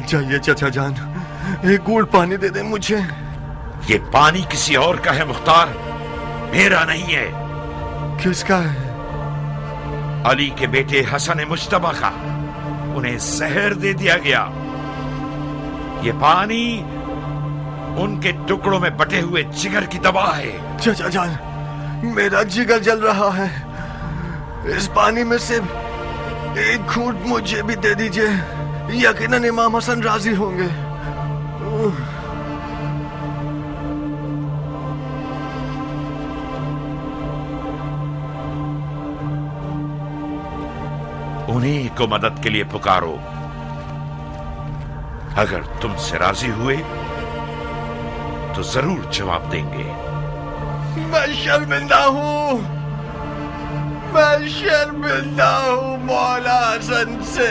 मत जाइए चाचा जान, एक घूंट पानी दे दे मुझे। ये पानी किसी और का है मुख्तार, मेरा नहीं है। किसका है? अली के बेटे हसन मुश्तबा का। उन्हें जहर दे दिया गया। ये पानी उनके टुकड़ों में बटे हुए जिगर की दवा है। चाचा जान, मेरा जिगर जल रहा है, इस पानी में से एक घूंट मुझे भी दे दीजिए, यकीनन इमाम हसन राजी होंगे। उन्हीं को मदद के लिए पुकारो। अगर तुमसे राजी हुए तो जरूर जवाब देंगे। मैं शर्मिंदा हूं, मैं शर्मिंदा हूं मौला हसन से।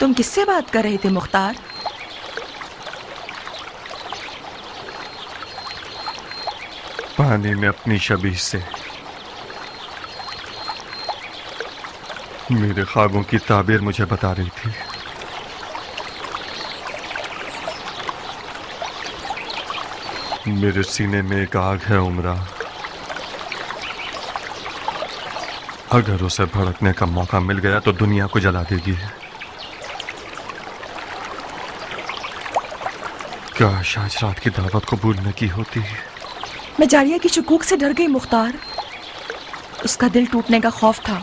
तुम किससे बात कर रहे थे मुख्तार? पानी में अपनी शबीह से। मेरे ख्वाबों की ताबीर मुझे बता रही थी। मेरे सीने में एक आग है उमरा, अगर उसे भड़कने का मौका मिल गया तो दुनिया को जला देगी। काश आज रात की दावत कबूल न की होती। मैं जारिया की शुकूक से डर गई मुख्तार। उसका दिल टूटने का खौफ था।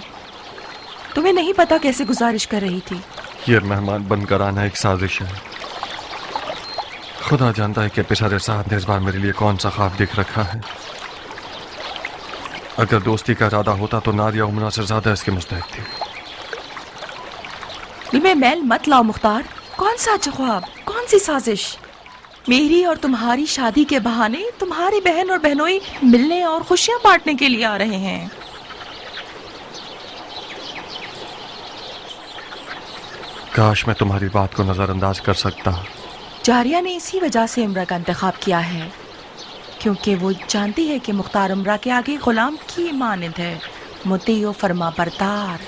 तुम्हें नहीं पता कैसे गुजारिश कर रही थी। ये मेहमान बनकर आना एक साजिश है। खुदा जानता है कि पिछले साथ ने इस बार मेरे लिए कौन सा ख्वाब देख रखा है। अगर दोस्ती का इरादा होता तो नादिया उमरा से ज्यादा इसके मुस्तहिक थी। दिल में मैल मत लाओ मुख्तार। कौन सा अच्छा ख्वाब, कौन सी साजिश? मेरी और तुम्हारी शादी के बहाने तुम्हारी बहन और बहनोई मिलने और खुशियां बांटने के लिए आ रहे हैं। काश मैं तुम्हारी बात को नजरअंदाज कर सकता। जारिया ने इसी वजह से उमरा का इंतखाब किया है, क्योंकि वो जानती है कि मुख्तार उमरा के आगे गुलाम की मानद है, मुती और फरमा बरदार।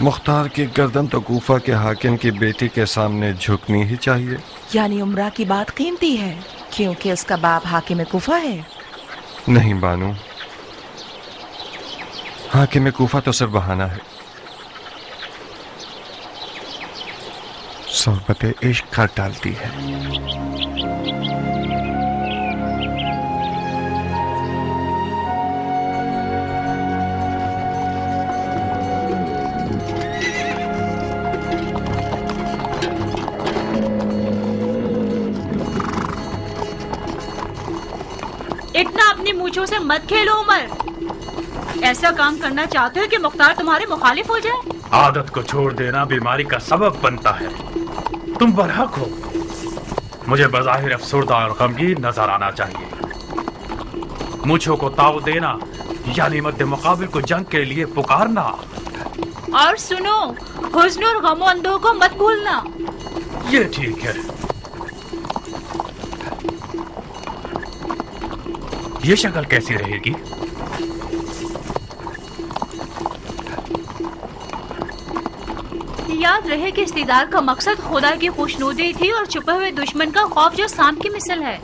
मुख्तार की गर्दन तो कूफा के हाकिम की बेटी के सामने झुकनी ही चाहिए। यानी उमरा की बात कीमती है क्योंकि उसका बाप हाकिम कूफा है। नहीं बानू, हाकिम कूफा तो सिर्फ बहाना है। सोहबत इश्क कर डालती है। इतना अपनी मूंछों से मत खेलो उमर। ऐसा काम करना चाहते हो कि मुख्तार तुम्हारे मुखालिफ हो जाए? आदत को छोड़ देना बीमारी का सबब बनता है। तुम बरहक हो। मुझे बज़ाहिर अफसुर्दा और गमगीन नजर आना चाहिए। मूंछों को ताव देना यानी मद्दे मुकाबिल को जंग के लिए पुकारना। और सुनो, हुस्न और गमो अंदों को मत भूलना। ये ठीक है। ये शक्ल कैसी रहेगी? याद रहे कि इस्तीदार का मकसद खुदा की खुशनुदी थी और छुपे हुए दुश्मन का खौफ जो सांप की मिसल है।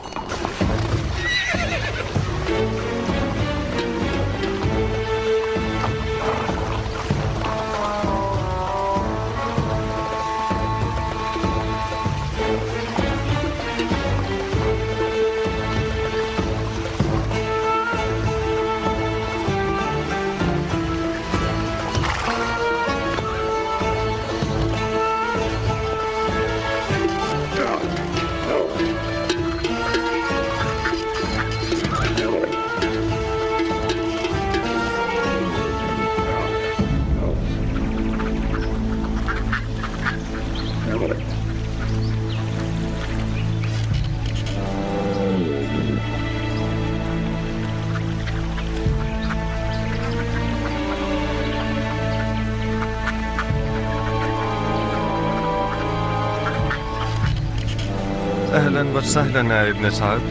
अहलन व सहलन है इब्न साहब।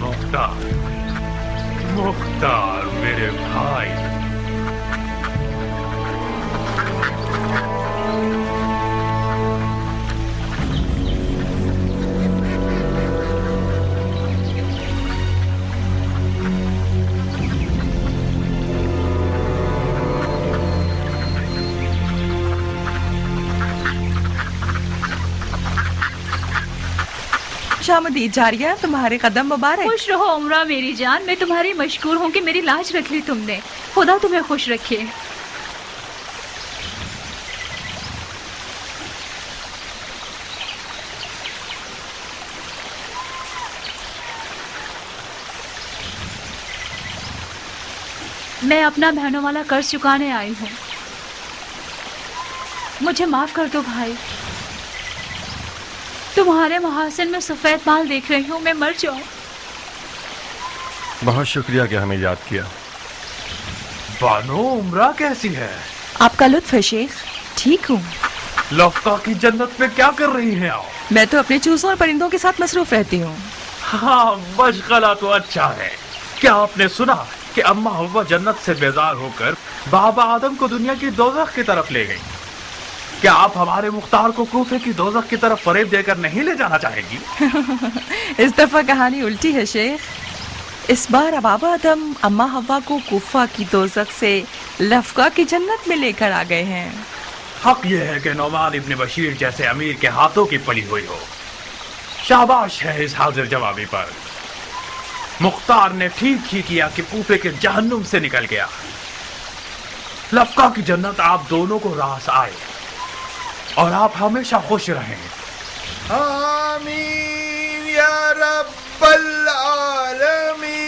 मुख्तार, मुख्तार मेरे भाई। खुशामदीद जारिया, तुम्हारे कदम मुबारक। खुश रहो उमरा मेरी जान, मैं तुम्हारी मशकूर हूँ कि मेरी लाज रख ली तुमने। खुदा तुम्हें खुश रखे। मैं अपना बहनों वाला कर्ज चुकाने आई हूँ, मुझे माफ कर दो भाई। तुम्हारे महासिन में सफेद बाल देख रही हूँ, मैं मर जाऊं। बहुत शुक्रिया कि हमें याद किया। बानो, उमरा कैसी है? आपका लुत्फ है शेख, ठीक हूँ। लफ्का की जन्नत में क्या कर रही हैं आप? मैं तो अपने चूजों और परिंदों के साथ मसरूफ रहती हूँ। हाँ, मशगला तो अच्छा है। क्या आपने सुना कि अम्मा हव्वा जन्नत से बेजार होकर बाबा आदम को दुनिया की दोज़ख की तरफ ले गई? क्या आप हमारे मुख्तार को कूफे की दोज़ख की तरफ फरेब देकर नहीं ले जाना चाहेगी? इस दफा कहानी उल्टी है शेख। इस बार बाबा आदम अम्मा हव्वा को कूफा की दोज़ख से लफ्का की जन्नत में लेकर आ गए हैं। हक यह है कि नौमान इब्न बशीर जैसे अमीर के हाथों की पली हुई हो। शाबाश है इस हाजिर जवाबी पर। मुख्तार ने ठीक ही किया कि कूफे के जहन्नुम से निकल गया। लफ्का की जन्नत आप दोनों को रास आए और आप हमेशा खुश रहें। आमीन या रब्बल आलमीन।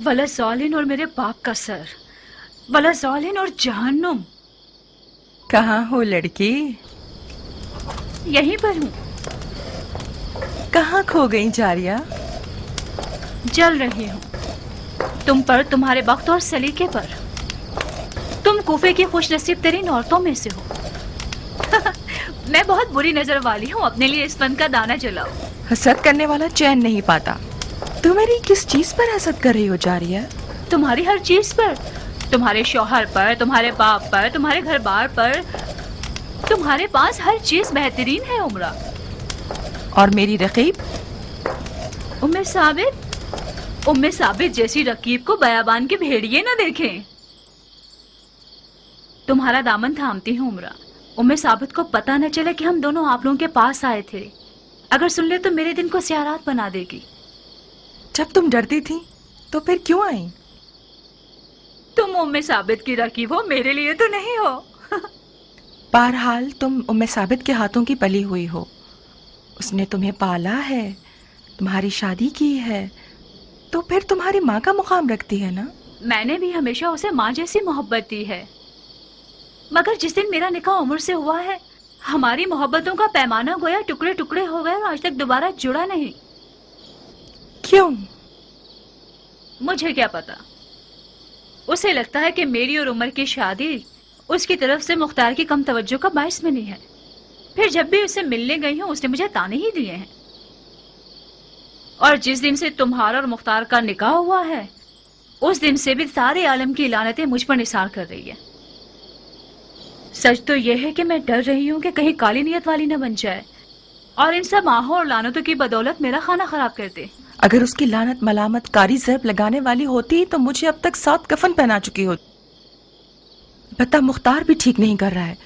वला ज़ालिन और मेरे बाप का सर, वला ज़ालिन और जहन्नुम। कहाँ हो लड़की? यहीं पर हूँ। कहाँ खो गई जारिया? जल रही हूँ तुम पर, तुम्हारे वक्त और सलीके पर। तुम कूफे की खुशनसीब तरीन औरतों में से हो। मैं बहुत बुरी नजर वाली हूँ, अपने लिए इस फन का दाना जलाओ। हसद करने वाला चैन नहीं पाता। तुम मेरी किस चीज पर हसद कर रही हो जारिया? तुम्हारी हर चीज पर, तुम्हारे शौहर पर, तुम्हारे बाप पर, तुम्हारे घर बार पर। तुम्हारे पास हर चीज बेहतरीन है उमरा। और मेरी रकीब? उम्मे साबित जैसी रकीब को बयाबान के भेड़िए न देखें। तुम्हारा दामन थामती हूँ उमरा। उम्मे साबित को पता न चले कि हम दोनों आप लोगों के पास आए थे। अगर सुन ले तो मेरे दिन को स्यारात बना देगी। जब तुम डरती थी तो फिर क्यों आई? तुम उम्मे साबित की रकीब हो, मेरे लिए तो नहीं हो। बहरहाल तुम उम्मे साबित के हाथों की पली हुई हो। उसने तुम्हें पाला है, तुम्हारी शादी की है, तो फिर तुम्हारी माँ का मुकाम रखती है ना? मैंने भी हमेशा उसे माँ जैसी मोहब्बत दी है, मगर जिस दिन मेरा निकाह उम्र से हुआ है, हमारी मोहब्बतों का पैमाना गोया टुकड़े टुकड़े हो गए और आज तक दोबारा जुड़ा नहीं। क्यों? मुझे क्या पता। उसे लगता है कि मेरी और उमर की शादी उसकी तरफ से मुख्तार की कम तवज्जो का बाइस में नहीं है। फिर जब भी उससे मिलने गई हूँ उसने मुझे ताने ही दिए हैं। और जिस दिन से तुम्हारा और मुख्तार का निकाह हुआ है, उस दिन से भी सारे आलम की लानतें मुझ पर निसार कर रही है। सच तो यह है कि मैं डर रही हूँ कि कहीं काली नियत वाली न बन जाए और इन सब आहों और लानतों की बदौलत मेरा खाना खराब कर दे। अगर उसकी लानत मलामत कारी ज़र्ब लगाने वाली होती तो मुझे अब तक 7 कफन पहना चुकी होती। बता मुख्तार भी ठीक नहीं कर रहा है।